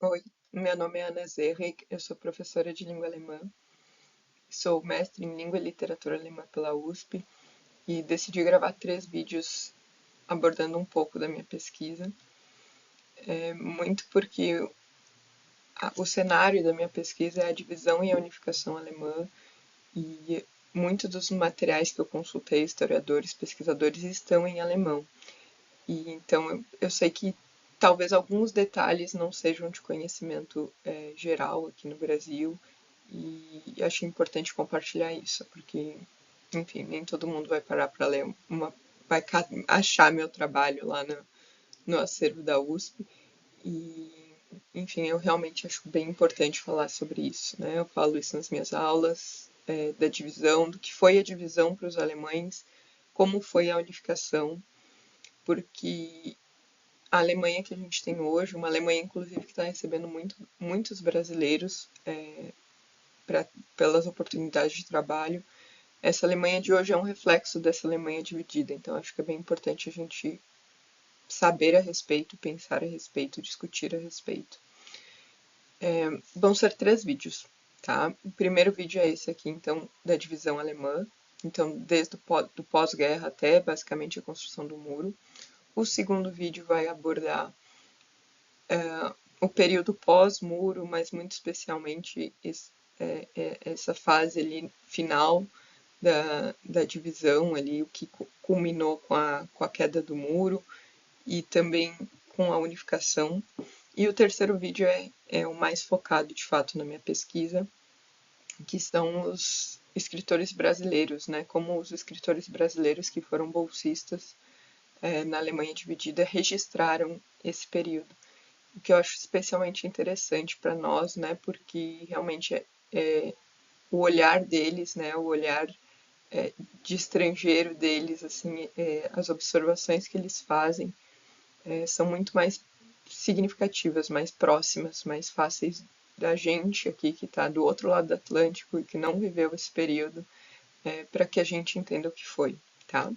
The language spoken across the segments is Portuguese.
Oi, meu nome é Ana Zerrig, eu sou professora de língua alemã, sou mestre em língua e literatura alemã pela USP e decidi gravar 3 vídeos abordando um pouco da minha pesquisa, muito porque o cenário da minha pesquisa é a divisão e a unificação alemã e muitos dos materiais que eu consultei, historiadores, pesquisadores, estão em alemão. E então eu sei que talvez alguns detalhes não sejam de conhecimento geral aqui no Brasil e achei importante compartilhar isso, porque, enfim, nem todo mundo vai parar para ler vai achar meu trabalho lá no acervo da USP e, enfim, eu realmente acho bem importante falar sobre isso, né? Eu falo isso nas minhas aulas, da divisão, do que foi a divisão para os alemães, como foi a unificação, porque a Alemanha que a gente tem hoje, uma Alemanha inclusive que está recebendo muitos brasileiros pelas oportunidades de trabalho, essa Alemanha de hoje é um reflexo dessa Alemanha dividida. Então acho que é bem importante a gente saber a respeito, pensar a respeito, discutir a respeito. Vão ser 3 vídeos, tá? O primeiro vídeo é esse aqui, então, da divisão alemã. Então, desde o pós-guerra até basicamente a construção do muro. O segundo vídeo vai abordar o período pós-muro, mas muito especialmente essa fase ali final da divisão ali, o que culminou com a queda do muro e também com a unificação. E o terceiro vídeo é o mais focado de fato na minha pesquisa, que são os escritores brasileiros, né? Como os escritores brasileiros que foram bolsistas na Alemanha dividida registraram esse período. O que eu acho especialmente interessante para nós, né? Porque realmente é o olhar deles, né? O olhar de estrangeiro deles, assim, as observações que eles fazem são muito mais significativas, mais próximas, mais fáceis da gente aqui que está do outro lado do Atlântico e que não viveu esse período, para que a gente entenda o que foi, tá?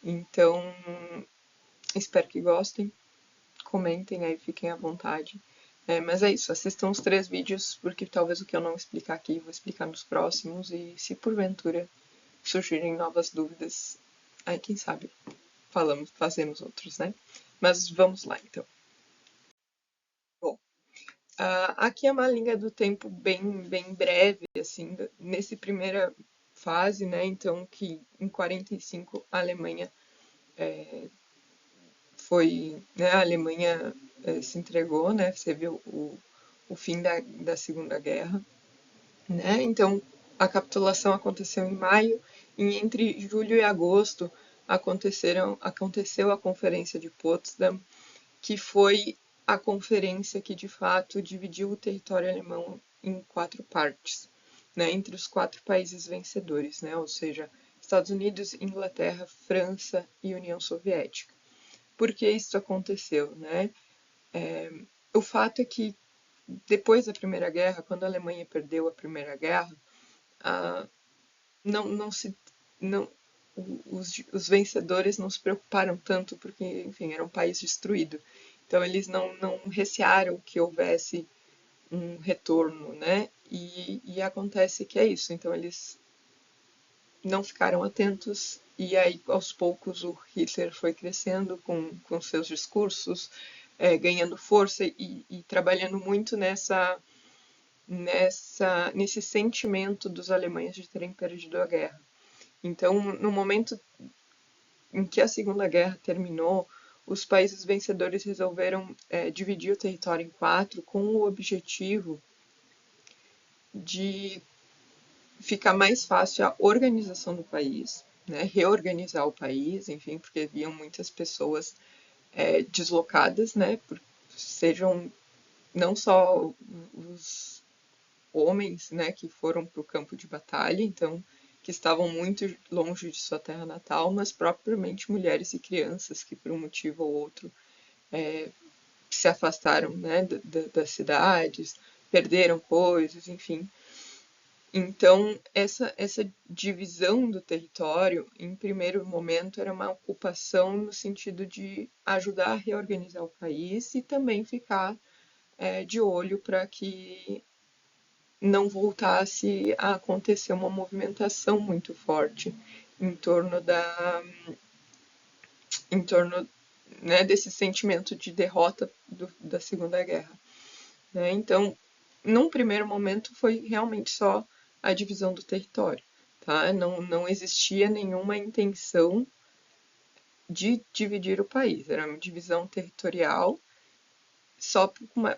Então, espero que gostem, comentem aí, fiquem à vontade. Mas é isso, assistam os 3 vídeos, porque talvez o que eu não explicar aqui, vou explicar nos próximos, e se porventura surgirem novas dúvidas, aí quem sabe fazemos outros, né? Mas vamos lá, então. Bom, aqui é uma linha do tempo bem breve, assim, nesse primeira fase, né? Então, que em 45 a Alemanha né? A Alemanha se entregou, né? Você viu o fim da Segunda Guerra, né? Então, a capitulação aconteceu em maio e entre julho e agosto aconteceu a Conferência de Potsdam, que foi a conferência que de fato dividiu o território alemão em 4 partes, né, entre os 4 países vencedores, né, ou seja, Estados Unidos, Inglaterra, França e União Soviética. Por que isso aconteceu, né? O fato é que depois da Primeira Guerra, quando a Alemanha perdeu a Primeira Guerra, não se não os vencedores não se preocuparam tanto porque, enfim, era um país destruído. Então eles não recearam que houvesse um retorno, né? E acontece que é isso. Então eles não ficaram atentos e aí aos poucos o Hitler foi crescendo com seus discursos, ganhando força e trabalhando muito nesse sentimento dos alemães de terem perdido a guerra. Então, no momento em que a Segunda Guerra terminou, os países vencedores resolveram dividir o território em 4 com o objetivo de ficar mais fácil a organização do país, né, reorganizar o país, enfim, porque haviam muitas pessoas deslocadas, né, sejam não só os homens, né, que foram para o campo de batalha, então que estavam muito longe de sua terra natal, mas propriamente mulheres e crianças que por um motivo ou outro se afastaram, né, das cidades, perderam coisas, enfim. Então, essa divisão do território, em primeiro momento, era uma ocupação no sentido de ajudar a reorganizar o país e também ficar de olho para que não voltasse a acontecer uma movimentação muito forte em torno em torno, né, desse sentimento de derrota da Segunda Guerra. Né? Então, num primeiro momento, foi realmente só a divisão do território. Tá? Não existia nenhuma intenção de dividir o país, era uma divisão territorial, só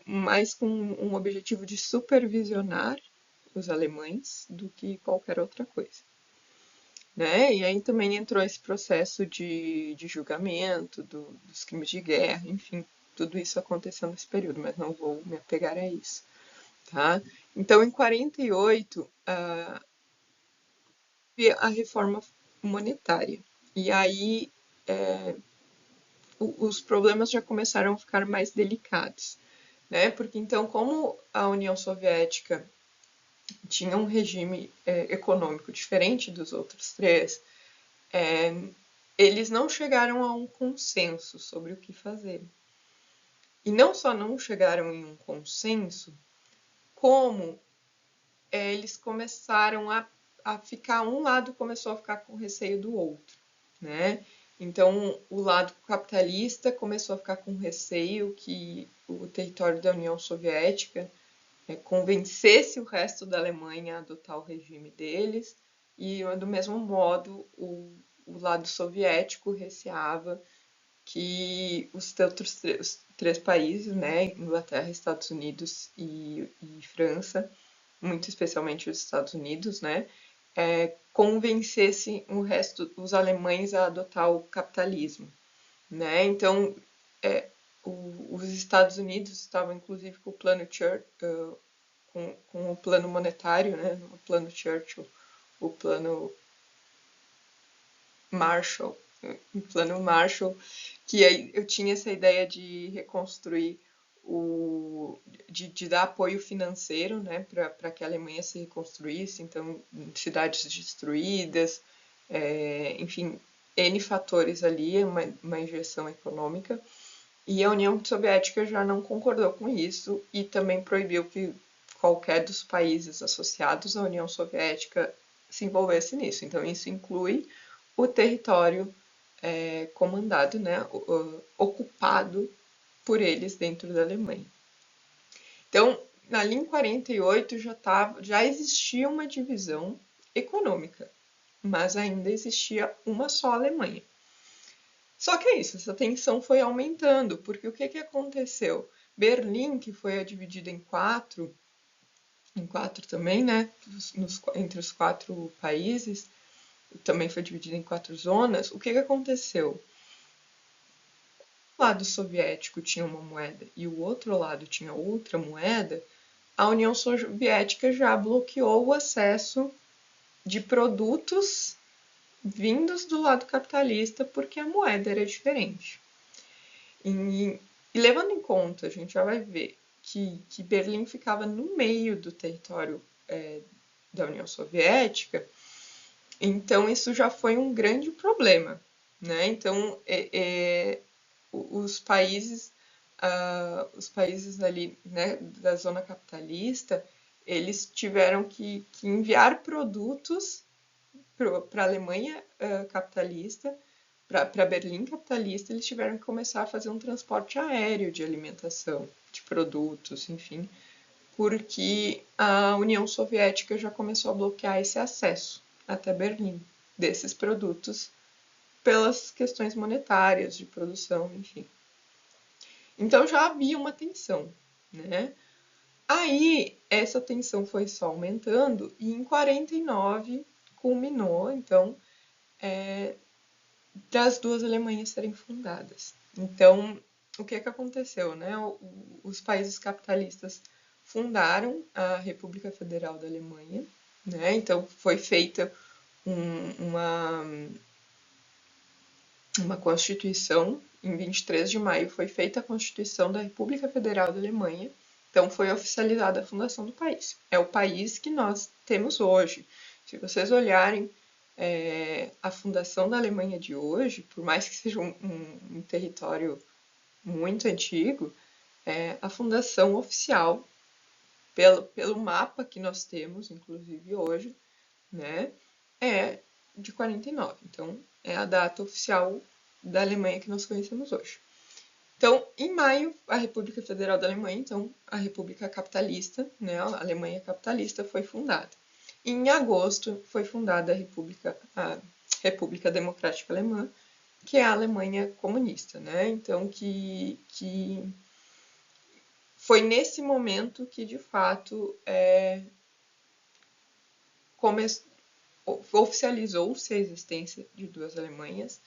mais com um objetivo de supervisionar os alemães do que qualquer outra coisa. Né? E aí também entrou esse processo de julgamento dos crimes de guerra, enfim, tudo isso aconteceu nesse período, mas não vou me apegar a isso. Tá? Então, em 48, a reforma monetária. E aí os problemas já começaram a ficar mais delicados. Né? Porque então, como a União Soviética tinha um regime econômico diferente dos outros três, eles não chegaram a um consenso sobre o que fazer. E não só não chegaram em um consenso, como eles começaram a ficar, um lado começou a ficar com receio do outro, né? Então, o lado capitalista começou a ficar com receio que o território da União Soviética convencesse o resto da Alemanha a adotar o regime deles, e do mesmo modo o lado soviético receava que os outros três países, né, Inglaterra, Estados Unidos e França, muito especialmente os Estados Unidos, né, convencessem o resto, os alemães a adotar o capitalismo, né? Então, os Estados Unidos estavam inclusive com o plano Churchill, com o plano monetário, né, o plano Churchill, o plano Marshall, que aí eu tinha essa ideia de reconstruir de dar apoio financeiro, né, para que a Alemanha se reconstruísse, então cidades destruídas, enfim, N fatores ali, uma injeção econômica, e a União Soviética já não concordou com isso e também proibiu que qualquer dos países associados à União Soviética se envolvesse nisso. Então isso inclui o território comandado, né, ocupado por eles dentro da Alemanha. Então, ali em 48 já existia uma divisão econômica, mas ainda existia uma só Alemanha. Só que é isso, essa tensão foi aumentando, porque o que aconteceu? Berlim, que foi dividida em quatro também, né, entre os quatro países, também foi dividida em 4 zonas, o que aconteceu? O lado soviético tinha uma moeda e o outro lado tinha outra moeda, a União Soviética já bloqueou o acesso de produtos vindos do lado capitalista porque a moeda era diferente. E levando em conta, a gente já vai ver que Berlim ficava no meio do território da União Soviética, então isso já foi um grande problema. Né? Então, os países ali, né, da zona capitalista, eles tiveram que enviar produtos para a Alemanha capitalista, para Berlim capitalista, eles tiveram que começar a fazer um transporte aéreo de alimentação, de produtos, enfim, porque a União Soviética já começou a bloquear esse acesso até Berlim desses produtos pelas questões monetárias de produção, enfim. Então já havia uma tensão, né? Aí essa tensão foi só aumentando e em 49 culminou, então, das duas Alemanhas serem fundadas. Então, o que aconteceu, né? Os países capitalistas fundaram a República Federal da Alemanha, né? Então foi feita uma Constituição. Em 23 de maio foi feita a Constituição da República Federal da Alemanha. Então foi oficializada a fundação do país. É o país que nós temos hoje. Se vocês olharem a fundação da Alemanha de hoje, por mais que seja um território muito antigo, A fundação oficial, pelo mapa que nós temos, inclusive hoje, né, é de 49. Então, é a data oficial da Alemanha que nós conhecemos hoje. Então, em maio, a República Federal da Alemanha, então a República Capitalista, né, a Alemanha Capitalista, foi fundada. Em agosto, foi fundada a República Democrática Alemã, que é a Alemanha comunista, né? Então, que foi nesse momento que, de fato, oficializou-se a existência de duas Alemanhas,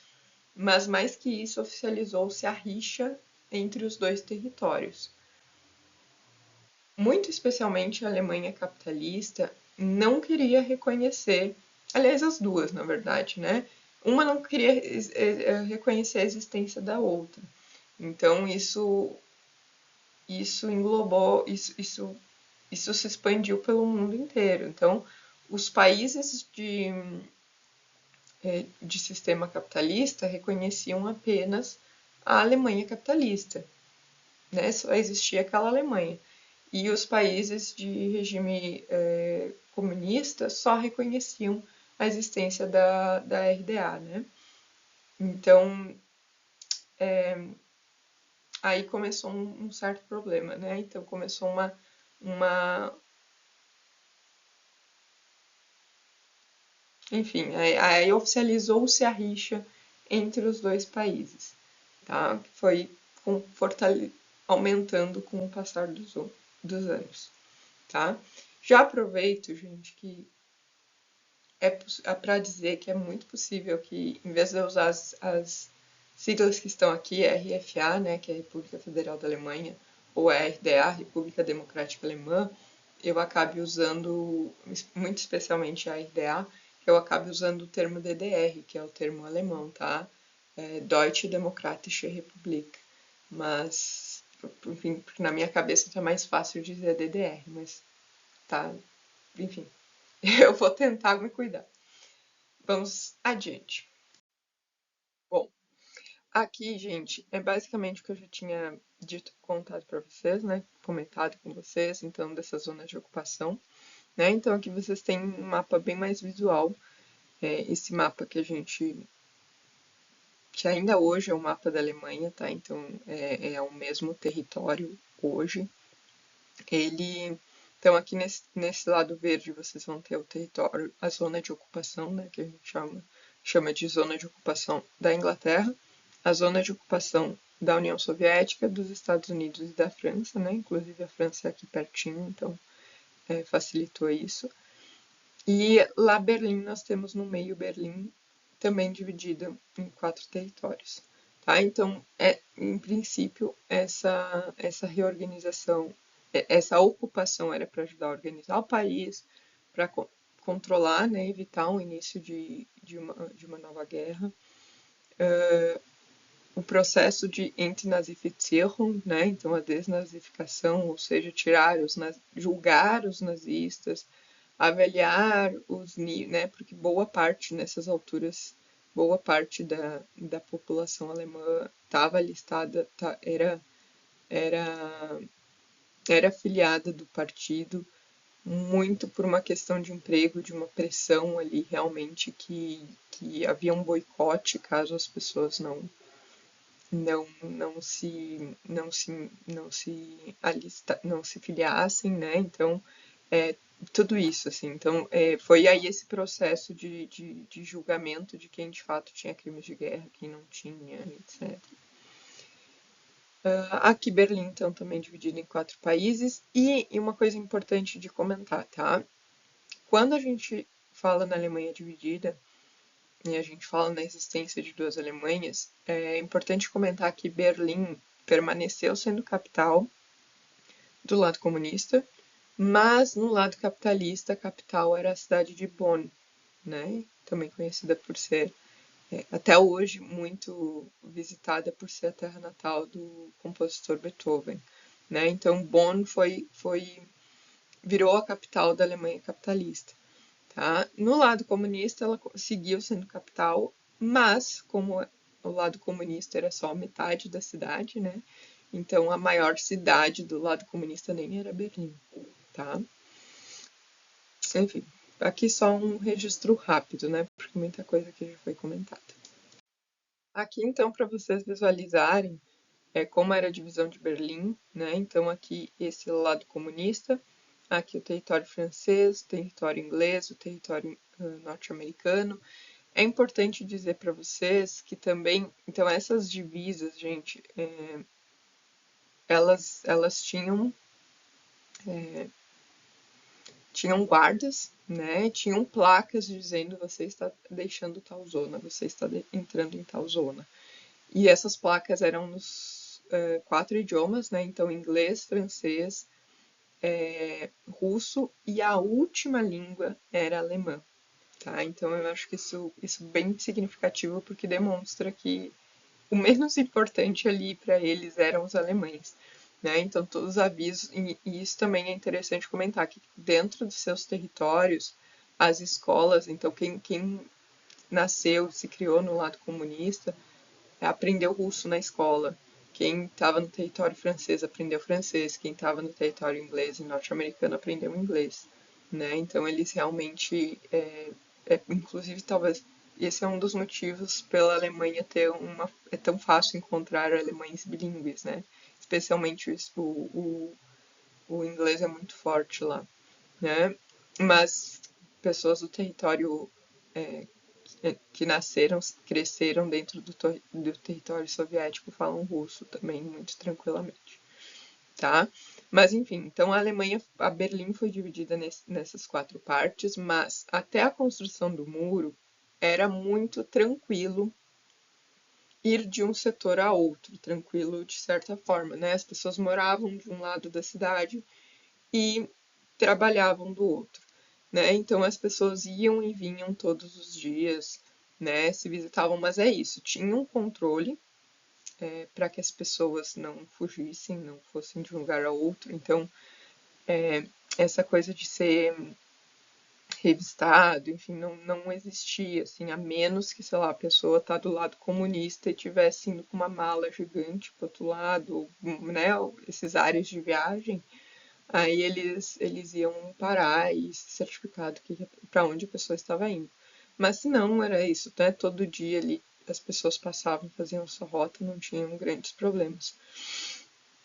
mas mais que isso, oficializou-se a rixa entre os dois territórios. Muito especialmente a Alemanha capitalista não queria reconhecer, aliás, as duas, na verdade, né? Uma não queria reconhecer a existência da outra. Então, isso englobou, isso se expandiu pelo mundo inteiro. Então, os países de sistema capitalista reconheciam apenas a Alemanha capitalista, né? Só existia aquela Alemanha. E os países de regime comunista só reconheciam a existência da RDA, né? Então, aí começou um certo problema, né? Então começou enfim, aí oficializou-se a rixa entre os dois países, tá? Foi aumentando com o passar dos anos, tá? Já aproveito, gente, que é para dizer que é muito possível que, em vez de eu usar as siglas que estão aqui, RFA, né, que é a República Federal da Alemanha, ou RDA, República Democrática Alemã, eu acabe usando, muito especialmente a RDA, que eu acabe usando o termo DDR, que é o termo alemão, tá? Deutsche Demokratische Republik. Mas, enfim, na minha cabeça tá mais fácil dizer DDR, mas tá, enfim, eu vou tentar me cuidar. Vamos adiante. Bom, aqui, gente, é basicamente o que eu já tinha dito, contado para vocês, né? Comentado com vocês, então, dessa zona de ocupação, né? Então, aqui vocês têm um mapa bem mais visual. Esse mapa que ainda hoje é o mapa da Alemanha, tá? Então, é o mesmo território hoje. Então, aqui nesse lado verde, vocês vão ter o território, a zona de ocupação, né? Que a gente chama de zona de ocupação da Inglaterra, a zona de ocupação da União Soviética, dos Estados Unidos e da França, né? Inclusive a França é aqui pertinho, então facilitou isso. E lá Berlim, nós temos no meio Berlim, também dividida em 4 territórios. Tá? Então, em princípio, essa reorganização, essa ocupação era para ajudar a organizar o país, para controlar, né, evitar o início de uma nova guerra. O processo de Entnazifizierung, né, então a desnazificação, ou seja, julgar os nazistas, avaliar né, porque boa parte nessas alturas, boa parte da população alemã estava listada, era afiliada do partido, muito por uma questão de emprego, de uma pressão ali realmente que havia um boicote caso as pessoas não se filiassem, né? Então, tudo isso, assim. Então, foi aí esse processo de julgamento de quem de fato tinha crimes de guerra, quem não tinha, etc. Aqui Berlim, então, também dividido em 4 países. E uma coisa importante de comentar, tá? Quando a gente fala na Alemanha dividida, e a gente fala na existência de duas Alemanhas, é importante comentar que Berlim permaneceu sendo capital do lado comunista, mas no lado capitalista, a capital era a cidade de Bonn, né? Também conhecida por ser, até hoje, muito visitada por ser a terra natal do compositor Beethoven, né? Então Bonn virou a capital da Alemanha capitalista. Tá? No lado comunista, ela seguiu sendo capital, mas como o lado comunista era só metade da cidade, né? Então, a maior cidade do lado comunista nem era Berlim, tá? Enfim, aqui só um registro rápido, né? Porque muita coisa aqui já foi comentada. Aqui, então, para vocês visualizarem como era a divisão de Berlim, né? Então, aqui esse lado comunista, aqui o território francês, o território inglês, o território norte-americano. É importante dizer para vocês que também, então essas divisas, gente, elas tinham guardas, né? Tinham placas dizendo você está deixando tal zona, você está entrando em tal zona. E essas placas eram nos 4 idiomas, né? Então inglês, francês, russo e a última língua era alemã. Tá? Então eu acho que isso é bem significativo porque demonstra que o menos importante ali para eles eram os alemães. Né? Então todos os avisos, e isso também é interessante comentar, que dentro dos seus territórios, as escolas, então quem nasceu, se criou no lado comunista, aprendeu russo na escola. Quem estava no território francês aprendeu francês, quem estava no território inglês e norte-americano aprendeu inglês. Né? Então eles realmente, inclusive talvez esse é um dos motivos pela Alemanha ter é tão fácil encontrar alemães bilíngues, né? Especialmente o inglês é muito forte lá, né? Mas pessoas do território que nasceram, cresceram dentro do território soviético falam russo também muito tranquilamente, tá? Mas enfim, então a Berlim foi dividida nessas 4 partes, mas até a construção do muro era muito tranquilo ir de um setor a outro, tranquilo de certa forma, né? As pessoas moravam de um lado da cidade e trabalhavam do outro, né? Então as pessoas iam e vinham todos os dias, né? Se visitavam, mas é isso, tinha um controle para que as pessoas não fugissem, não fossem de um lugar a outro. Então essa coisa de ser revistado, enfim, não existia, assim, a menos que, sei lá, a pessoa tá do lado comunista e tivesse indo com uma mala gigante pro outro lado, né, esses áreas de viagem, aí eles iam parar e certificar para onde a pessoa estava indo. Mas se não, era isso, né, todo dia ali as pessoas passavam, faziam sua rota, não tinham grandes problemas.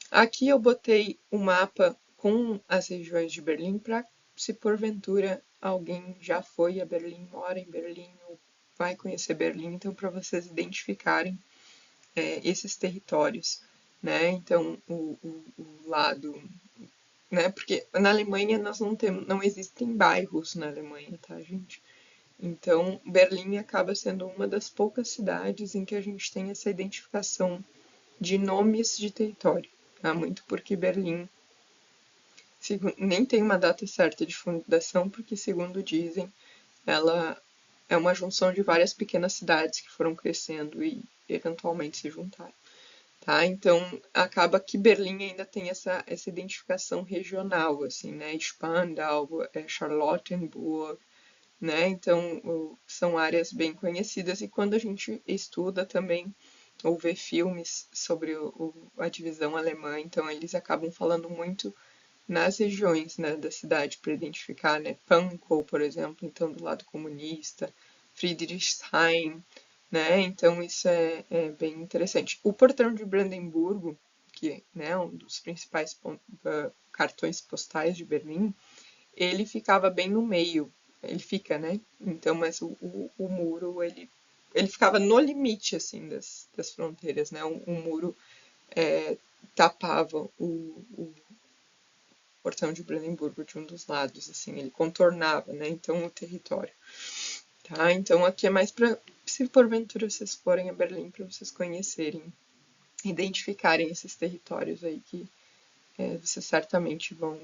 Aqui eu botei o mapa com as regiões de Berlim para, se porventura alguém já foi a Berlim, mora em Berlim ou vai conhecer Berlim, então para vocês identificarem esses territórios, né? Então o lado, né? Porque na Alemanha nós não existem bairros na Alemanha, tá, gente? Então Berlim acaba sendo uma das poucas cidades em que a gente tem essa identificação de nomes de território. Tá? Muito porque Berlim nem tem uma data certa de fundação, porque, segundo dizem, ela é uma junção de várias pequenas cidades que foram crescendo e eventualmente se juntaram. Tá? Então, acaba que Berlim ainda tem essa identificação regional, assim, né? Spandau, Charlottenburg, né? Então, são áreas bem conhecidas e quando a gente estuda também ou vê filmes sobre a divisão alemã, então eles acabam falando muito nas regiões, né, da cidade para identificar, né, Pankow, por exemplo, então do lado comunista, Friedrichshain, né, então isso é bem interessante. O portão de Brandemburgo, que né, é um dos principais cartões postais de Berlim, ele ficava bem no meio, ele fica, né, então, mas o muro, ele ficava no limite, assim, das fronteiras, né, o muro tapava o portão de Brandemburgo de um dos lados, assim, ele contornava, né, então o território. Tá? Então aqui é mais para, se porventura vocês forem a Berlim, para vocês conhecerem, identificarem esses territórios aí que vocês certamente vão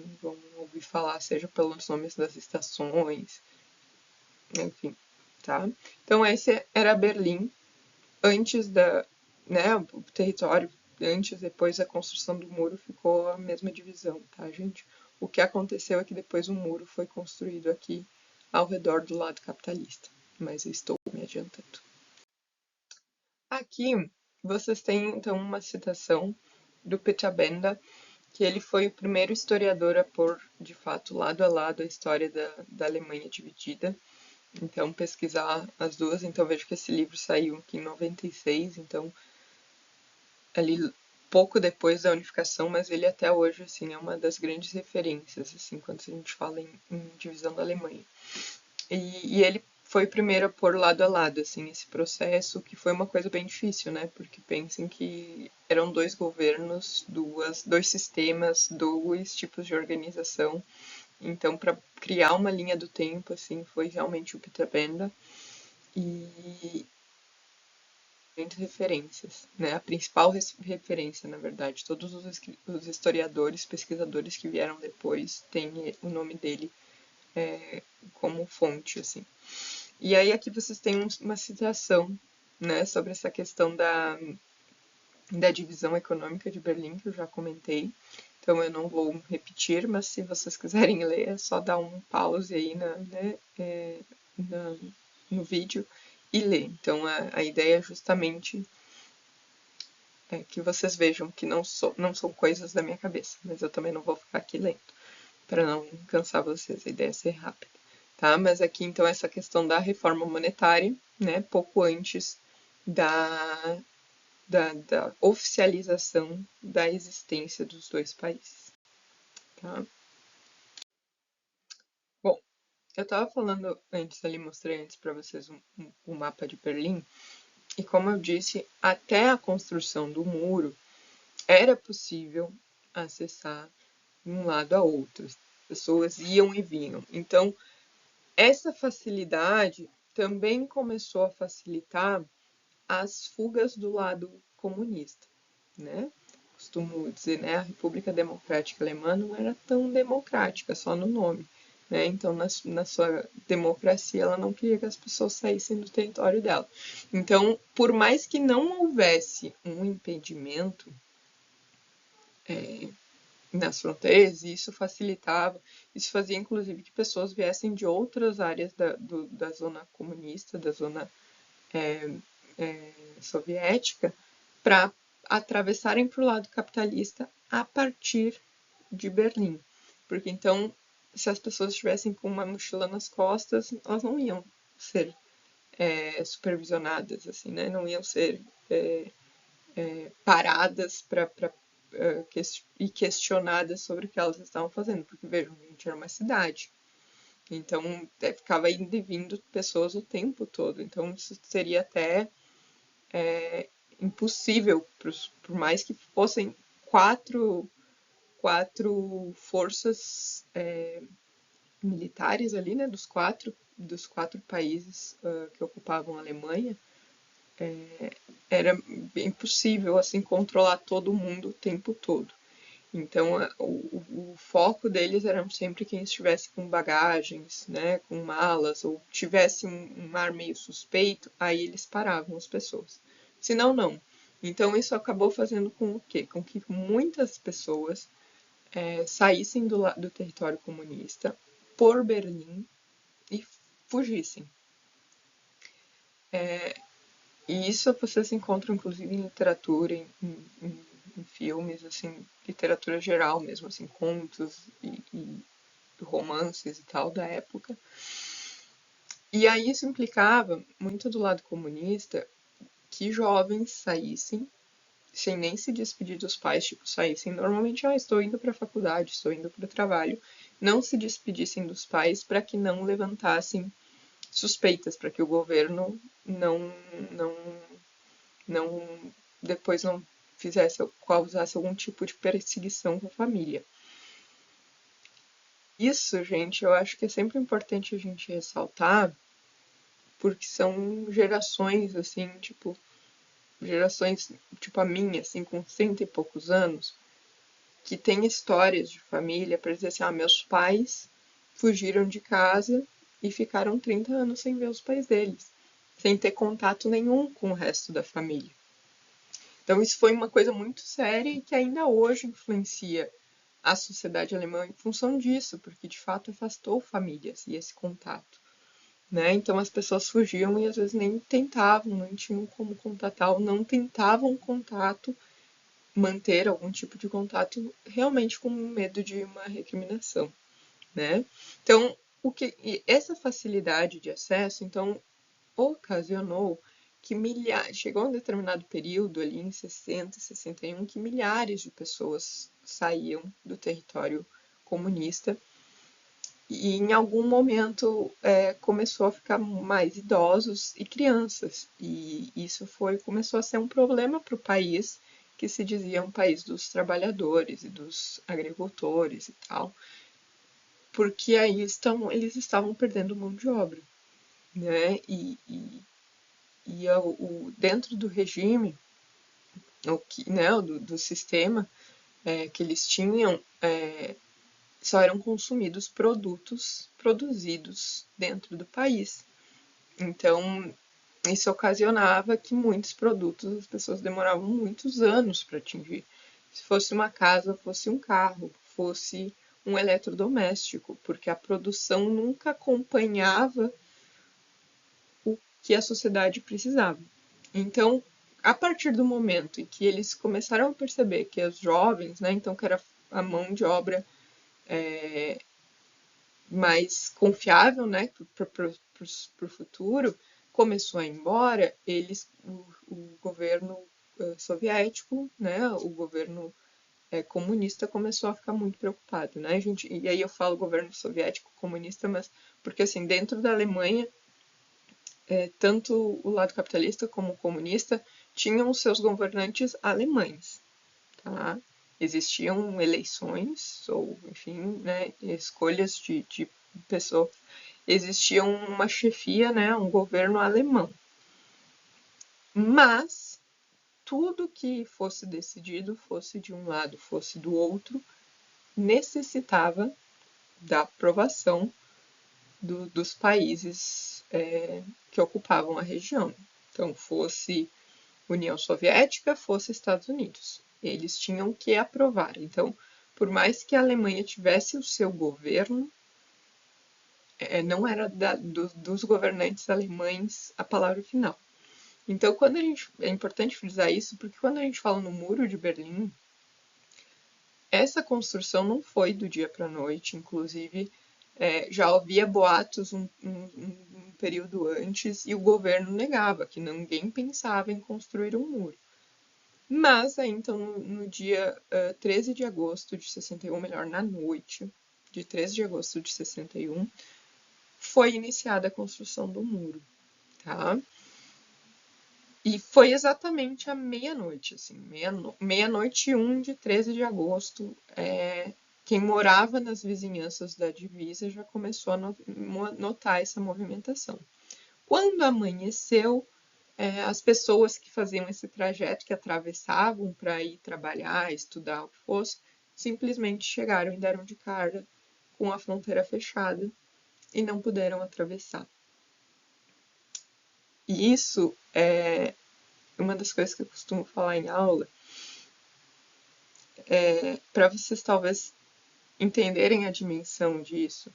ouvir falar, seja pelos nomes das estações, enfim, tá? Então esse era Berlim antes né, o território antes e depois da construção do muro ficou a mesma divisão, tá, gente? O que aconteceu é que depois o muro foi construído aqui ao redor do lado capitalista, mas eu estou me adiantando. Aqui vocês têm então uma citação do Peter Benda, que ele foi o primeiro historiador a pôr, de fato, lado a lado a história da Alemanha dividida. Então, pesquisar as duas. Então, vejo que esse livro saiu aqui em 96, então, ali pouco depois da unificação, mas ele até hoje, assim, é uma das grandes referências, assim, quando a gente fala em divisão da Alemanha. E ele foi o primeiro a pôr lado a lado, assim, esse processo, que foi uma coisa bem difícil, né? Porque pensem que eram dois governos, dois sistemas, dois tipos de organização. Então, para criar uma linha do tempo, assim, foi realmente o Peter Benda. E muitas referências, né? A principal referência, na verdade, todos os historiadores, pesquisadores que vieram depois têm o nome dele como fonte, assim. E aí aqui vocês têm uma citação, né, sobre essa questão da divisão econômica de Berlim, que eu já comentei. Então eu não vou repetir, mas se vocês quiserem ler, é só dar um pause aí no vídeo e ler. Então a ideia é justamente que vocês vejam que não são coisas da minha cabeça, mas eu também não vou ficar aqui lendo, para não cansar vocês, a ideia é ser rápida. Tá? Mas aqui então essa questão da reforma monetária, né, pouco antes da oficialização da existência dos dois países. Tá? Bom, eu estava falando antes ali, mostrei antes para vocês um mapa de Berlim, e como eu disse, até a construção do muro era possível acessar de um lado a outro. As pessoas iam e vinham. Então, essa facilidade também começou a facilitar as fugas do lado comunista, né? Costumo dizer, né, a República Democrática Alemã não era tão democrática, só no nome. Né? Então, na sua democracia, ela não queria que as pessoas saíssem do território dela. Então, por mais que não houvesse um impedimento nas fronteiras, e isso facilitava, isso fazia inclusive que pessoas viessem de outras áreas da zona comunista, da zona soviética, para atravessarem para o lado capitalista a partir de Berlim. Porque então, se as pessoas estivessem com uma mochila nas costas, elas não iam ser supervisionadas, assim, né? Não iam ser paradas e questionadas sobre o que elas estavam fazendo, porque vejam, a gente era uma cidade, então ficava indo e vindo pessoas o tempo todo, então isso seria até impossível, por mais que fossem quatro forças militares ali, né, dos quatro países que ocupavam a Alemanha, era impossível assim controlar todo mundo o tempo todo. Então, o foco deles era sempre quem estivesse com bagagens, né, com malas, ou tivesse um ar meio suspeito, aí eles paravam as pessoas. Senão, não. Então, isso acabou fazendo com o quê? Com que muitas pessoas saíssem do território comunista por Berlim e fugissem. E isso vocês encontram, inclusive, em literatura, em filmes, assim, literatura geral mesmo, assim, contos e romances e tal da época. E aí isso implicava, muito do lado comunista, que jovens saíssem sem nem se despedir dos pais, tipo, saíssem normalmente, estou indo para a faculdade, estou indo para o trabalho, não se despedissem dos pais para que não levantassem suspeitas, para que o governo não não depois não causasse algum tipo de perseguição com a família. Isso, gente, eu acho que é sempre importante a gente ressaltar, porque são gerações, assim, gerações, tipo a minha, assim, com 100 e poucos anos, que tem histórias de família para dizer assim, meus pais fugiram de casa e ficaram 30 anos sem ver os pais deles, sem ter contato nenhum com o resto da família. Então isso foi uma coisa muito séria e que ainda hoje influencia a sociedade alemã em função disso, porque de fato afastou famílias e esse contato. Né? Então as pessoas fugiam e às vezes nem tentavam, não tinham como contatar, ou não tentavam contato manter algum tipo de contato realmente com medo de uma recriminação, né? Então, essa facilidade de acesso, então, ocasionou que chegou a um determinado período ali em 60 e 61 que milhares de pessoas saíam do território comunista e em algum momento começou a ficar mais idosos e crianças e isso começou a ser um problema para o país que se dizia um país dos trabalhadores e dos agricultores e tal, porque aí eles estavam perdendo mão de obra, né? Dentro do regime, né, do sistema que eles tinham, só eram consumidos produtos produzidos dentro do país. Então, isso ocasionava que muitos produtos as pessoas demoravam muitos anos para atingir. Se fosse uma casa, fosse um carro, fosse um eletrodoméstico, porque a produção nunca acompanhava o que a sociedade precisava. Então, a partir do momento em que eles começaram a perceber que os jovens, né, então que era a mão de obra mais confiável, né, para o futuro, começou a ir embora, o governo soviético, né, o governo comunista começou a ficar muito preocupado, né, gente? E aí eu falo governo soviético comunista, mas porque assim dentro da Alemanha tanto o lado capitalista como o comunista tinham os seus governantes alemães, tá? Existiam eleições ou, enfim, né, escolhas de pessoas. Existia uma chefia, né, um governo alemão. Mas tudo que fosse decidido, fosse de um lado, fosse do outro, necessitava da aprovação dos países que ocupavam a região. Então, fosse União Soviética, fosse Estados Unidos. Eles tinham que aprovar. Então, por mais que a Alemanha tivesse o seu governo, não era dos governantes alemães a palavra final. Então, é importante frisar isso, porque quando a gente fala no Muro de Berlim, essa construção não foi do dia para a noite, inclusive já havia boatos um período antes e o governo negava que ninguém pensava em construir um muro. Mas aí, então, no dia 13 de agosto de 61, melhor, na noite de 13 de agosto de 61, foi iniciada a construção do muro, tá? E foi exatamente à meia-noite, assim, meia-noite 1 de 13 de agosto. Quem morava nas vizinhanças da divisa já começou a notar essa movimentação. Quando amanheceu, as pessoas que faziam esse trajeto, que atravessavam para ir trabalhar, estudar, o que fosse, simplesmente chegaram e deram de cara com a fronteira fechada e não puderam atravessar. E isso é uma das coisas que eu costumo falar em aula, para vocês talvez entenderem a dimensão disso.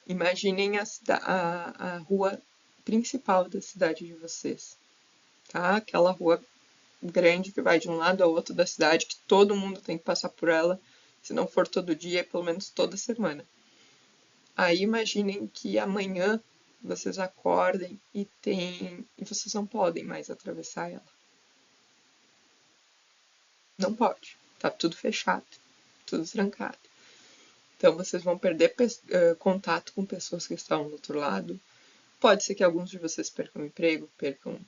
Imaginem a rua principal da cidade de vocês, tá? Aquela rua grande que vai de um lado ao outro da cidade, que todo mundo tem que passar por ela, se não for todo dia, pelo menos toda semana. Aí imaginem que amanhã vocês acordem e vocês não podem mais atravessar ela. Não pode. Tá tudo fechado, tudo trancado. Então vocês vão perder contato com pessoas que estão do outro lado. Pode ser que alguns de vocês percam o emprego, percam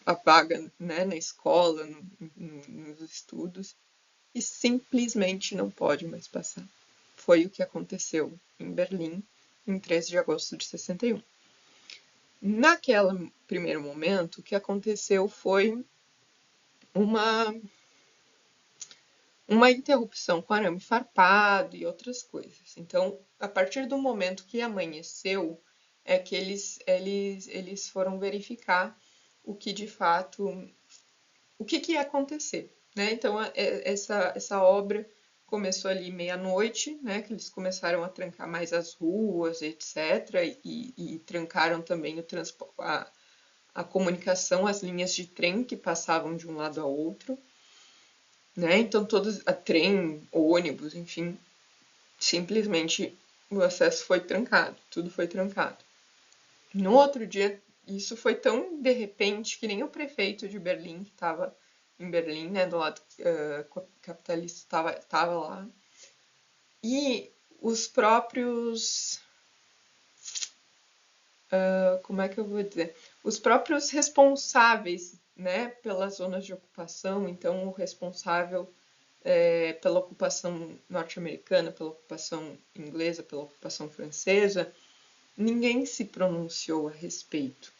a vaga, né, na escola, nos estudos, e simplesmente não pode mais passar. Foi o que aconteceu em Berlim em 13 de agosto de 61. Naquele primeiro momento, o que aconteceu foi uma interrupção com arame farpado e outras coisas. Então, a partir do momento que amanheceu, é que eles foram verificar o que de fato, o que ia acontecer, né? Então, essa obra começou ali meia-noite, né? Que eles começaram a trancar mais as ruas, etc. E trancaram também a comunicação, as linhas de trem que passavam de um lado ao outro, né? Então todos, a trem, ônibus, enfim, simplesmente o acesso foi trancado, tudo foi trancado. No outro dia, isso foi tão de repente que nem o prefeito de Berlim, que estava em Berlim, né, do lado capitalista, estava lá. E os próprios, como é que eu vou dizer? Os próprios responsáveis, né, pelas zonas de ocupação, então o responsável pela ocupação norte-americana, pela ocupação inglesa, pela ocupação francesa, ninguém se pronunciou a respeito.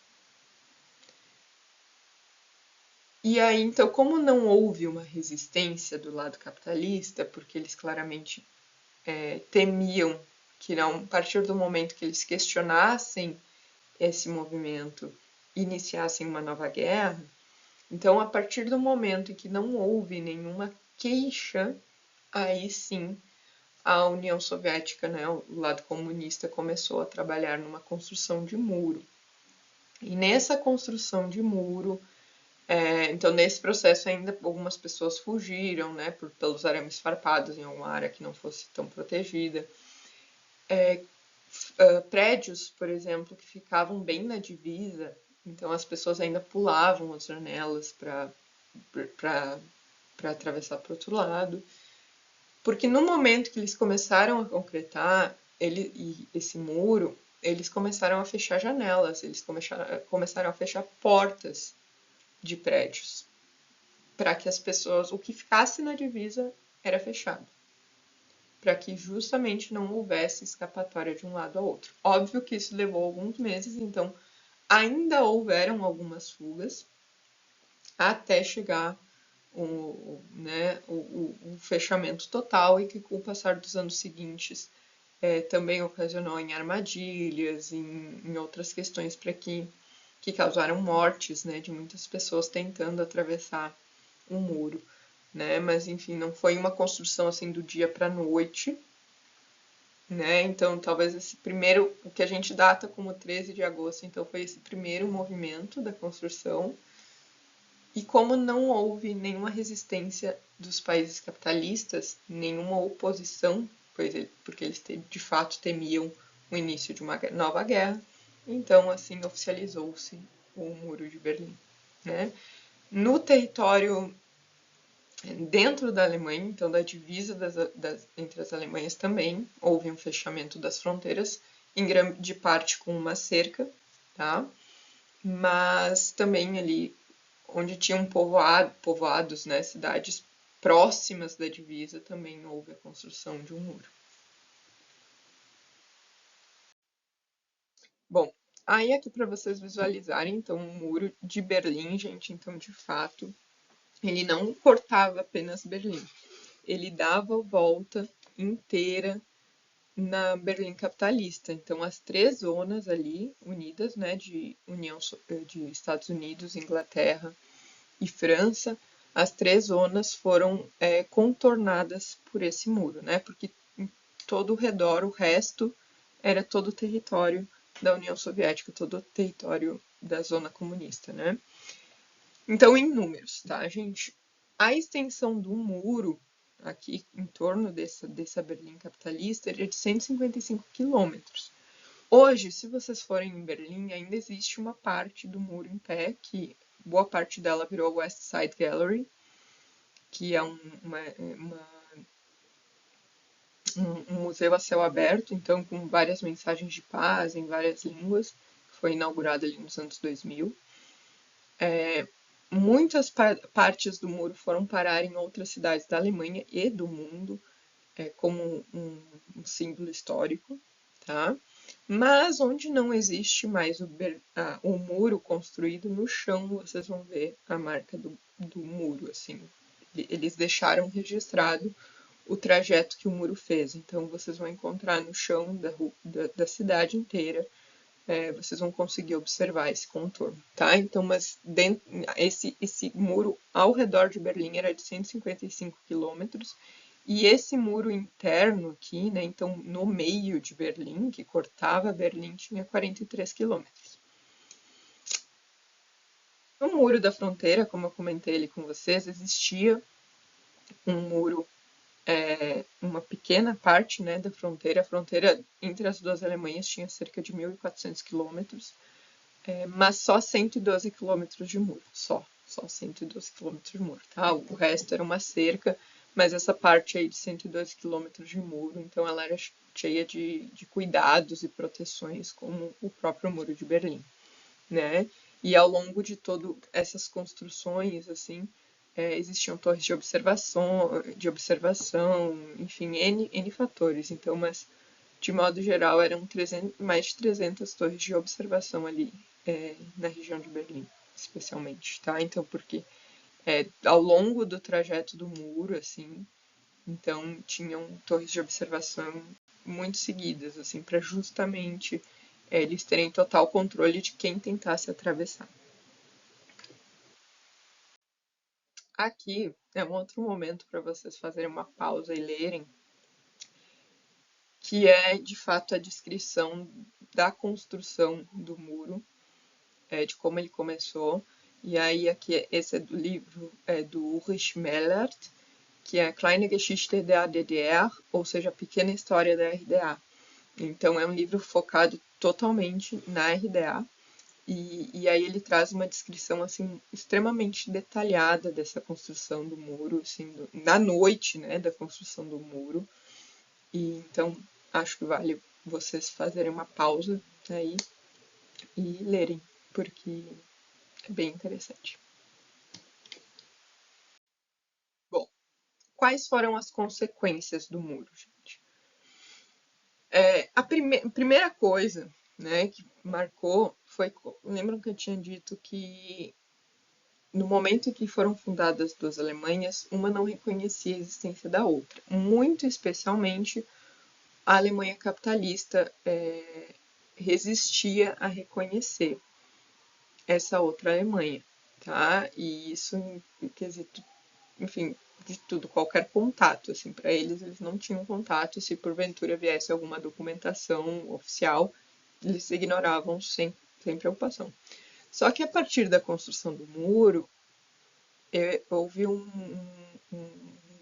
E aí, então, como não houve uma resistência do lado capitalista, porque eles claramente temiam que não, a partir do momento que eles questionassem esse movimento, iniciassem uma nova guerra, então, a partir do momento em que não houve nenhuma queixa, aí sim a União Soviética, né, o lado comunista, começou a trabalhar numa construção de muro. E nessa construção de muro, então nesse processo ainda algumas pessoas fugiram, né, pelos arames farpados em alguma área que não fosse tão protegida. Prédios, por exemplo, que ficavam bem na divisa, então as pessoas ainda pulavam as janelas para atravessar para o outro lado. Porque no momento que eles começaram a concretar esse muro, eles começaram a fechar janelas, eles começaram a fechar portas de prédios, para que as pessoas, o que ficasse na divisa era fechado, para que justamente não houvesse escapatória de um lado ao outro. Óbvio que isso levou alguns meses, então ainda houveram algumas fugas até chegar o fechamento total, e que com o passar dos anos seguintes também ocasionou em armadilhas, em outras questões que causaram mortes, né, de muitas pessoas tentando atravessar um muro, né, mas enfim, não foi uma construção assim do dia para a noite, né, então talvez esse primeiro, o que a gente data como 13 de agosto, então foi esse primeiro movimento da construção. E como não houve nenhuma resistência dos países capitalistas, nenhuma oposição, porque eles de fato temiam o início de uma nova guerra, então assim oficializou-se o Muro de Berlim, né? No território dentro da Alemanha, então da divisa entre as Alemanhas também, houve um fechamento das fronteiras, em grande parte com uma cerca, tá? Mas também ali onde tinham povoados, né, cidades próximas da divisa, também houve a construção de um muro. Bom, aí aqui para vocês visualizarem, então, o muro de Berlim, gente, então, de fato, ele não cortava apenas Berlim, ele dava a volta inteira na Berlim capitalista. Então, as três zonas ali unidas, né, de Estados Unidos, Inglaterra e França, as três zonas foram contornadas por esse muro, né? Porque em todo o redor, o resto era todo o território da União Soviética, todo o território da zona comunista, né? Então, em números, tá, gente? A extensão do muro aqui em torno dessa Berlim capitalista é de 155 quilômetros. Hoje, se vocês forem em Berlim, ainda existe uma parte do muro em pé, que boa parte dela virou West Side Gallery, que é um museu a céu aberto, então com várias mensagens de paz em várias línguas. Foi inaugurado ali nos anos 2000. Muitas partes do muro foram parar em outras cidades da Alemanha e do mundo, como um símbolo histórico, tá? Mas onde não existe mais o muro construído no chão, vocês vão ver a marca do muro, assim. Eles deixaram registrado o trajeto que o muro fez. Então, vocês vão encontrar no chão da cidade inteira, vocês vão conseguir observar esse contorno, tá? Então, mas esse muro ao redor de Berlim era de 155 quilômetros, e esse muro interno aqui, né, então no meio de Berlim, que cortava Berlim, tinha 43 quilômetros. No muro da fronteira, como eu comentei ali com vocês, existia um muro, uma pequena parte, né, da fronteira. A fronteira entre as duas Alemanhas tinha cerca de 1.400 quilômetros, mas só 112 quilômetros de muro, só 112 quilômetros de muro, tá? O resto era uma cerca, mas essa parte aí de 112 quilômetros de muro, então ela era cheia de cuidados e proteções, como o próprio Muro de Berlim, né? E ao longo de todas essas construções, assim, existiam torres de observação, enfim, N fatores. Então, mas de modo geral eram mais de 300 torres de observação ali na região de Berlim, especialmente, tá? Então, porque ao longo do trajeto do muro, assim, então tinham torres de observação muito seguidas, assim, para justamente eles terem total controle de quem tentasse atravessar. Aqui é um outro momento para vocês fazerem uma pausa e lerem, que é de fato a descrição da construção do muro, de como ele começou. E aí aqui esse é do livro do Ulrich Mellert, que é Kleine Geschichte der DDR, ou seja, Pequena História da RDA. Então é um livro focado totalmente na RDA. E aí ele traz uma descrição assim extremamente detalhada dessa construção do muro, assim, na noite, né, da construção do muro. E então acho que vale vocês fazerem uma pausa aí e lerem, porque é bem interessante. Bom, quais foram as consequências do muro, gente? A primeira coisa, né, que marcou foi, lembram que eu tinha dito que no momento em que foram fundadas as duas Alemanhas, uma não reconhecia a existência da outra. Muito especialmente, a Alemanha capitalista resistia a reconhecer essa outra Alemanha, tá? E isso em quesito, enfim, de tudo, qualquer contato, assim, para eles não tinham contato. Se porventura viesse alguma documentação oficial, eles ignoravam sem preocupação. Só que a partir da construção do muro, houve um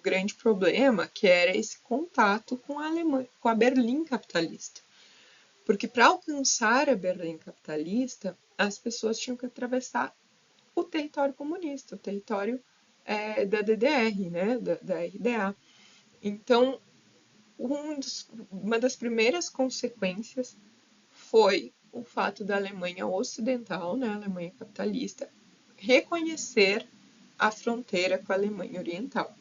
grande problema, que era esse contato com a Alemanha, com a Berlim capitalista. Porque para alcançar a Berlim capitalista, as pessoas tinham que atravessar o território comunista, o território da DDR, né, da RDA. Então, uma das primeiras consequências foi o fato da Alemanha Ocidental, né, a Alemanha capitalista, reconhecer a fronteira com a Alemanha Oriental.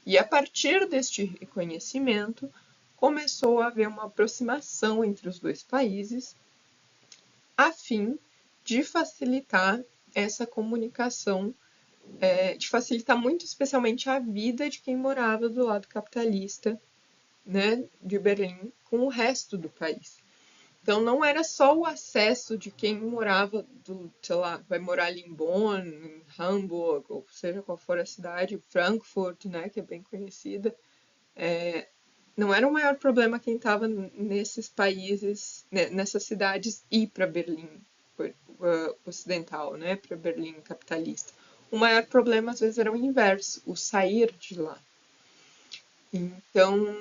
E a partir deste reconhecimento, começou a haver uma aproximação entre os dois países, a fim de facilitar essa comunicação, de facilitar muito especialmente a vida de quem morava do lado capitalista, né, de Berlim, com o resto do país. Então não era só o acesso de quem morava, sei lá, vai morar ali em Bonn, em Hamburg, ou seja qual for a cidade, Frankfurt, né, que é bem conhecida. Não era o maior problema quem estava nesses países, né, nessas cidades, ir para Berlim ocidental, né, para Berlim capitalista. O maior problema às vezes era o inverso, o sair de lá. Então,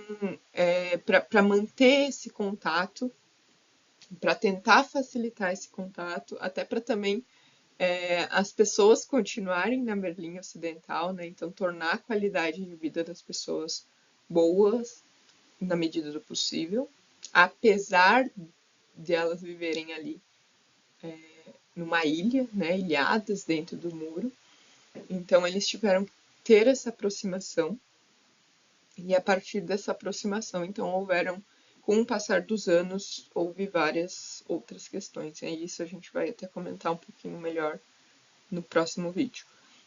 para manter esse contato, para tentar facilitar esse contato, até para também as pessoas continuarem na Berlim Ocidental, né? Então tornar a qualidade de vida das pessoas boas na medida do possível, apesar de elas viverem ali numa ilha, né? Ilhadas dentro do muro. Então eles tiveram que ter essa aproximação, e a partir dessa aproximação, então houveram, com o passar dos anos, houve várias outras questões. E isso a gente vai até comentar um pouquinho melhor no próximo vídeo,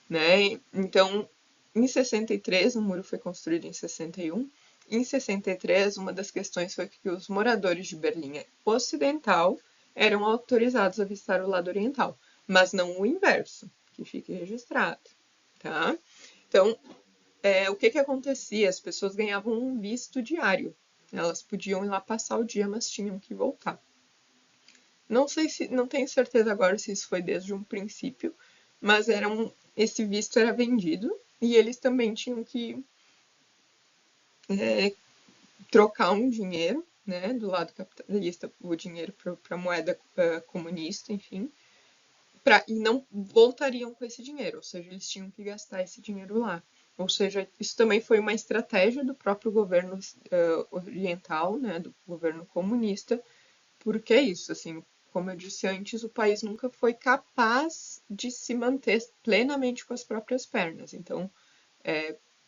né? Então, em 63, o muro foi construído em 61. Em 63, uma das questões foi que os moradores de Berlim Ocidental eram autorizados a visitar o lado oriental, mas não o inverso, que fique registrado, tá? Então, o que acontecia? As pessoas ganhavam um visto diário. Elas podiam ir lá passar o dia, mas tinham que voltar. Não tenho certeza agora se isso foi desde um princípio, mas esse visto era vendido e eles também tinham que trocar um dinheiro, né, do lado capitalista, o dinheiro para a moeda comunista, enfim, e não voltariam com esse dinheiro, ou seja, eles tinham que gastar esse dinheiro lá. Ou seja, isso também foi uma estratégia do próprio governo oriental, né, do governo comunista, porque é isso, assim, como eu disse antes, o país nunca foi capaz de se manter plenamente com as próprias pernas. Então,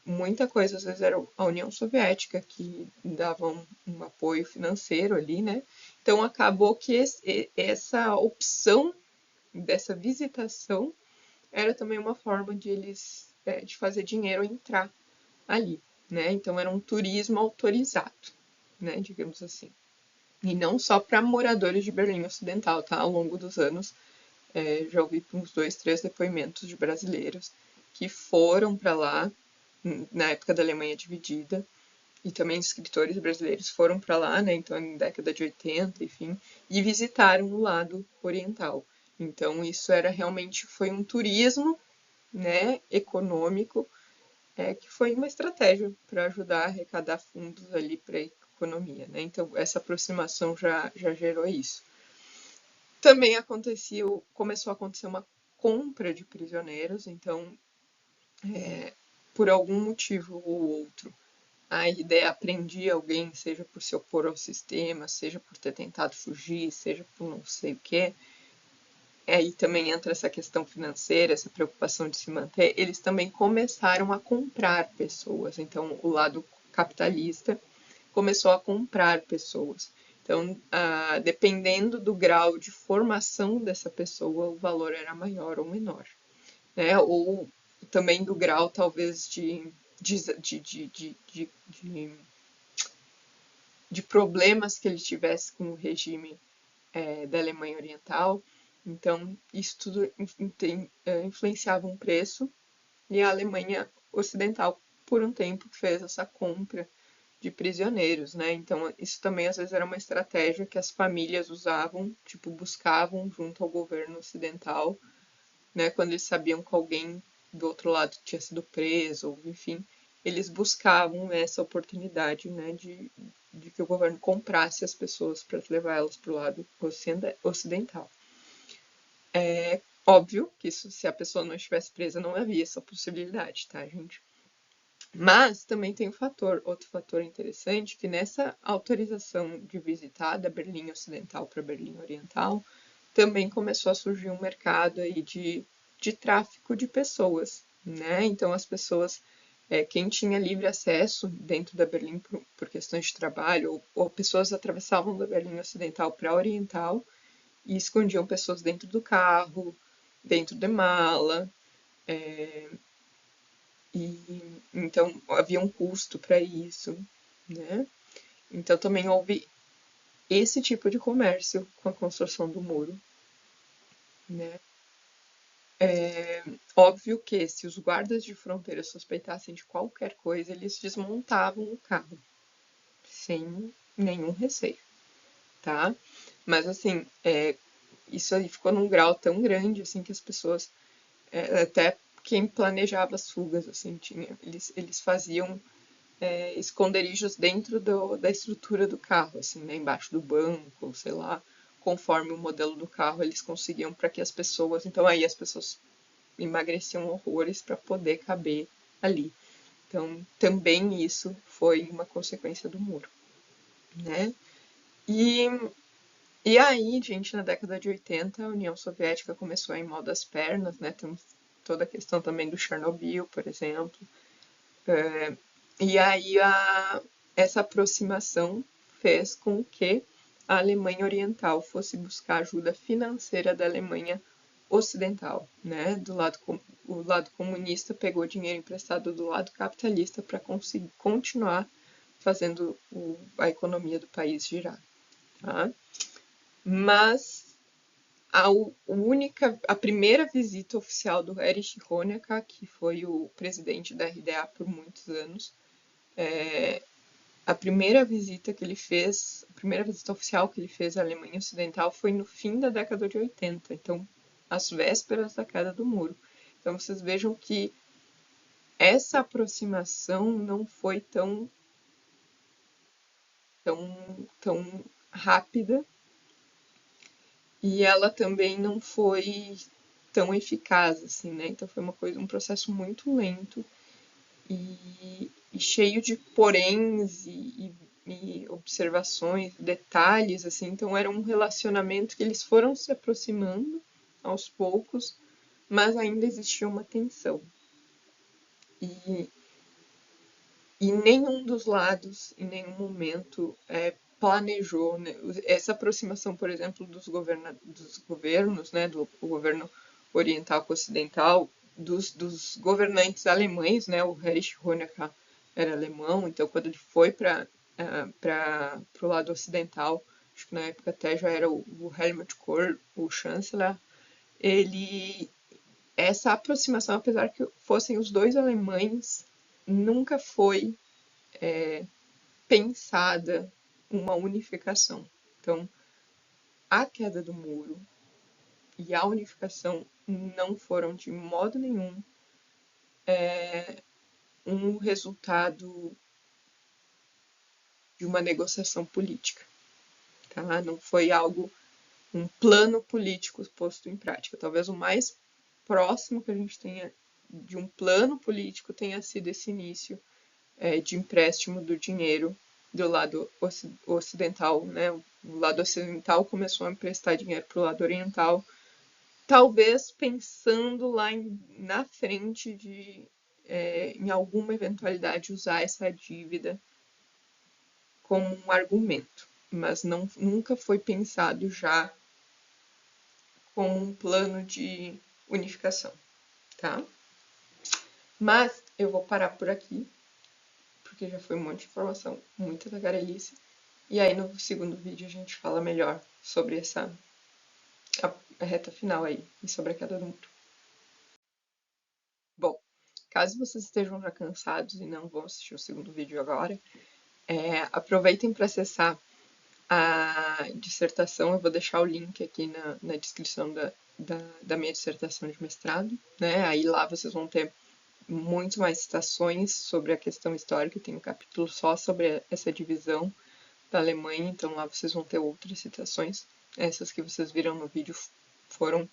muita coisa às vezes era a União Soviética que dava um apoio financeiro ali, né? Então acabou que essa opção dessa visitação era também uma forma de eles de fazer dinheiro entrar ali, né? Então era um turismo autorizado, né? Digamos assim. E não só para moradores de Berlim Ocidental, tá? Ao longo dos anos, já ouvi uns 2, 3 depoimentos de brasileiros que foram para lá na época da Alemanha dividida, e também escritores brasileiros foram para lá, né, então na década de 80, enfim, e visitaram o lado oriental. Então isso era realmente foi um turismo, né, econômico, que foi uma estratégia para ajudar a arrecadar fundos ali para a economia, né? Então essa aproximação já gerou isso. Também começou a acontecer uma compra de prisioneiros, então por algum motivo ou outro a ideia prendia alguém, seja por se opor ao sistema, seja por ter tentado fugir, seja por não sei o quê. Aí também entra essa questão financeira, essa preocupação de se manter. Eles também começaram a comprar pessoas. Então, o lado capitalista começou a comprar pessoas. Então, dependendo do grau de formação dessa pessoa, o valor era maior ou menor, né? Ou também do grau, talvez, de problemas que ele tivesse com o regime da Alemanha Oriental. Então, isso tudo influenciava um preço, e a Alemanha Ocidental, por um tempo, fez essa compra de prisioneiros, né? Então, isso também às vezes era uma estratégia que as famílias usavam, tipo, buscavam junto ao governo ocidental, né? Quando eles sabiam que alguém do outro lado tinha sido preso, ou enfim, eles buscavam essa oportunidade, né, de que o governo comprasse as pessoas para levar elas para o lado ocidental. É óbvio que isso, se a pessoa não estivesse presa, não havia essa possibilidade, tá, gente? Mas também tem outro fator interessante, que nessa autorização de visitar da Berlim Ocidental para Berlim Oriental, também começou a surgir um mercado aí de tráfico de pessoas, né? Então as pessoas, quem tinha livre acesso dentro da Berlim por questões de trabalho, ou pessoas atravessavam da Berlim Ocidental para a Oriental e escondiam pessoas dentro do carro, dentro de mala, e então havia um custo para isso, né? Então também houve esse tipo de comércio com a construção do muro, né? Óbvio que se os guardas de fronteira suspeitassem de qualquer coisa, eles desmontavam o carro, sem nenhum receio, tá? Mas assim, isso aí ficou num grau tão grande, assim, que as pessoas, até quem planejava as fugas, assim, eles faziam esconderijos dentro da estrutura do carro, assim, né, embaixo do banco, sei lá, conforme o modelo do carro eles conseguiam para que as pessoas, então aí as pessoas emagreciam horrores para poder caber ali. Então também isso foi uma consequência do muro, né? E, e aí, gente, na década de 80, a União Soviética começou a ir mal das pernas, né? Temos toda a questão também do Chernobyl, por exemplo. E aí essa aproximação fez com que a Alemanha Oriental fosse buscar ajuda financeira da Alemanha Ocidental, né? O lado comunista pegou dinheiro emprestado do lado capitalista para conseguir continuar fazendo a economia do país girar, tá? Mas a primeira visita oficial do Erich Honecker, que foi o presidente da RDA por muitos anos, a primeira visita que ele fez, a primeira visita oficial que ele fez à Alemanha Ocidental foi no fim da década de 80. Então, às vésperas da queda do muro. Então vocês vejam que essa aproximação não foi tão rápida e ela também não foi tão eficaz, assim, né? Então foi um processo muito lento e cheio de poréns e observações, detalhes, assim. Então era um relacionamento que eles foram se aproximando aos poucos, mas ainda existia uma tensão. E nenhum dos lados, em nenhum momento, planejou, né? Essa aproximação, por exemplo, dos governos, né? Do governo oriental com ocidental, dos governantes alemães, né? O Erich Honecker era alemão, então quando ele foi para o lado ocidental, acho que na época até já era o Helmut Kohl, o chanceler, essa aproximação, apesar que fossem os dois alemães, nunca foi pensada uma unificação. Então, a queda do muro e a unificação não foram de modo nenhum um resultado de uma negociação política. Tá? Não foi um plano político posto em prática. Talvez o mais próximo que a gente tenha de um plano político tenha sido esse início de empréstimo do dinheiro do lado ocidental, né? O lado ocidental começou a emprestar dinheiro para o lado oriental, talvez pensando lá na frente em alguma eventualidade, usar essa dívida como um argumento, mas nunca foi pensado já como um plano de unificação, tá? Mas eu vou parar por aqui, porque já foi um monte de informação, muita tagarelice. E aí no segundo vídeo a gente fala melhor sobre a reta final aí, e sobre a queda do muro. Bom, caso vocês estejam já cansados e não vão assistir o segundo vídeo agora, aproveitem para acessar a dissertação. Eu vou deixar o link aqui na descrição da minha dissertação de mestrado, né? Aí lá vocês vão ter muito mais citações sobre a questão histórica. Tem um capítulo só sobre essa divisão da Alemanha, então lá vocês vão ter outras citações. Essas que vocês viram no vídeo foram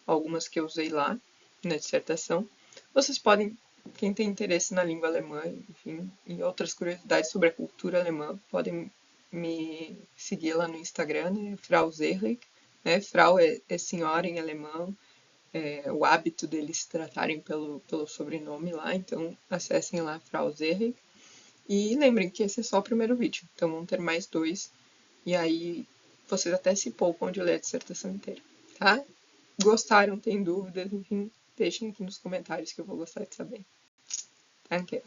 algumas que eu usei lá na dissertação. Vocês podem, quem tem interesse na língua alemã, enfim, e outras curiosidades sobre a cultura alemã, podem me seguir lá no Instagram, né? Frau Zerlich, né? Frau é senhora em alemão, o hábito deles se tratarem pelo sobrenome lá, então acessem lá Frau Zerlich. E lembrem que esse é só o primeiro vídeo, então vão ter mais 2, e aí vocês até se poupam de ler a dissertação inteira, tá? Gostaram, tem dúvidas, enfim, deixem aqui nos comentários que eu vou gostar de saber. Danke.